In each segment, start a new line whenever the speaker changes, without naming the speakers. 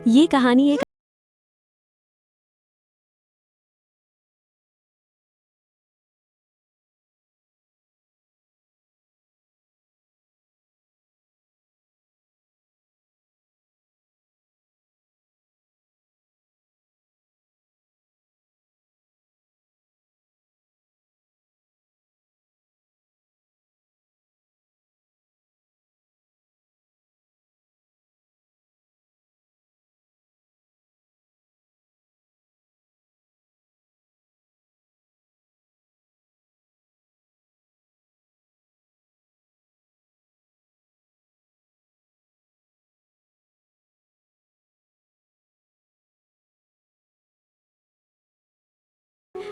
ये कहानी एक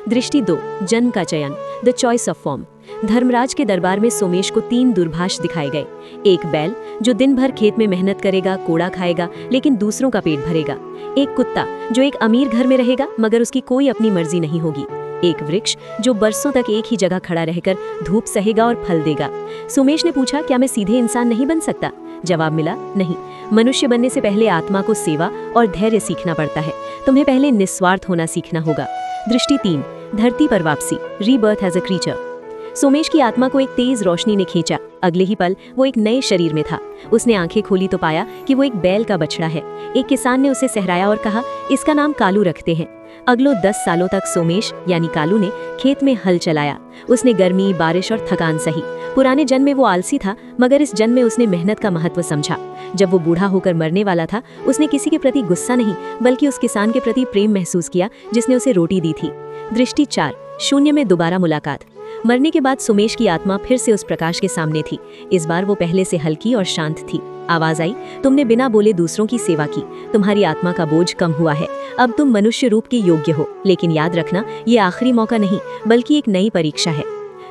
दृष्टि 2 जन्म का चयन the choice of form. Dharmaraj के दरबार में सोमेश को 3 दूरभाष दिखाए गए। एक बैल जो दिन भर खेत में मेहनत करेगा, कोड़ा खाएगा लेकिन दूसरों का पेट भरेगा। एक कुत्ता जो एक अमीर घर में रहेगा मगर उसकी कोई अपनी मर्जी नहीं होगी। एक वृक्ष जो बरसों तक एक ही जगह खड़ा रहकर धूप सहेगा और फल देगा। सोमेश ने पूछा, क्या मैं सीधे इंसान नहीं बन सकता? जवाब मिला, नहीं। मनुष्य बनने से पहले आत्मा को सेवा और धैर्य सीखना पड़ता है। तुम्हें पहले निस्वार्थ होना सीखना होगा। दृष्टि 3 धरती पर वापसी rebirth as a creature. Somesh की आत्मा को एक तेज रोशनी ने खींचा। अगले ही पल वो एक नए शरीर में था। उसने आंखें खोली तो पाया कि वो एक बैल का बछड़ा है। एक किसान ने उसे सहराया और कहा, इसका नाम कालू रखते हैं। अगले 10 सालों तक सोमेश यानी कालू ने खेत में हल चलाया। उसने गर्मी, बारिश और थकान सही। पुराने जन्म में वो आलसी था मगर इस जन्म में उसने मेहनत का महत्व समझा। जब वो बूढ़ा होकर मरने वाला था, उसने किसी के प्रति गुस्सा नहीं बल्कि उस किसान के प्रति प्रेम महसूस किया जिसने उसे रोटी दी थी। दृष्टि 4 शून्य में दोबारा मुलाकात। मरने के बाद सोमेश की आत्मा फिर से उस प्रकाश के सामने थी। इस बार वो पहले से हल्की और शांत थी। आवाज आई, तुमने बिना बोले दूसरों की सेवा की। तुम्हारी आत्मा का बोझ कम हुआ है। अब तुम मनुष्य रूप के योग्य हो। लेकिन याद रखना, ये आखिरी मौका नहीं बल्कि एक नई परीक्षा है।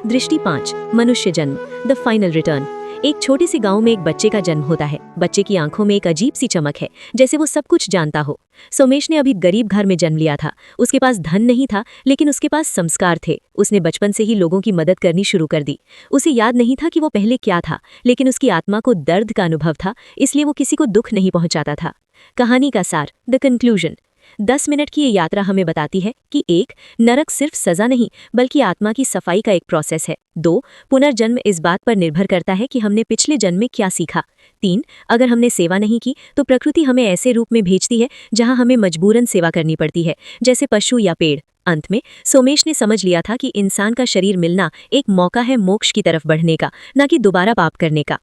दृष्टि 5 मनुष्य जन्म द फाइनल रिटर्न। एक छोटे से गांव में एक बच्चे का जन्म होता है। बच्चे की आंखों में एक अजीब सी चमक है, जैसे वो सब कुछ जानता हो। सोमेश ने अभी गरीब घर में जन्म लिया था। उसके पास धन नहीं था लेकिन उसके पास संस्कार थे। उसने बचपन से ही लोगों की मदद करनी शुरू कर दी। उसे याद नहीं था कि वो पहले क्या था, लेकिन उसकी आत्मा को दर्द का अनुभव था, इसलिए वो किसी को दुख नहीं पहुंचाता था। कहानी का सार द कंक्लूजन। 10 मिनट की ये यात्रा हमें बताती है कि 1 नरक सिर्फ सजा नहीं बल्कि आत्मा की सफाई का एक प्रोसेस है। 2 पुनर्जन्म इस बात पर निर्भर करता है कि हमने पिछले जन्म में क्या सीखा। 3 अगर हमने सेवा नहीं की तो प्रकृति हमें ऐसे रूप में भेजती है जहां हमें मजबूरन सेवा करनी पड़ती है, जैसे पशु या पेड़। अंत में सोमेश ने समझ लिया था कि इंसान का शरीर मिलना एक मौका है मोक्ष की तरफ बढ़ने का, न कि दोबारा पाप करने का।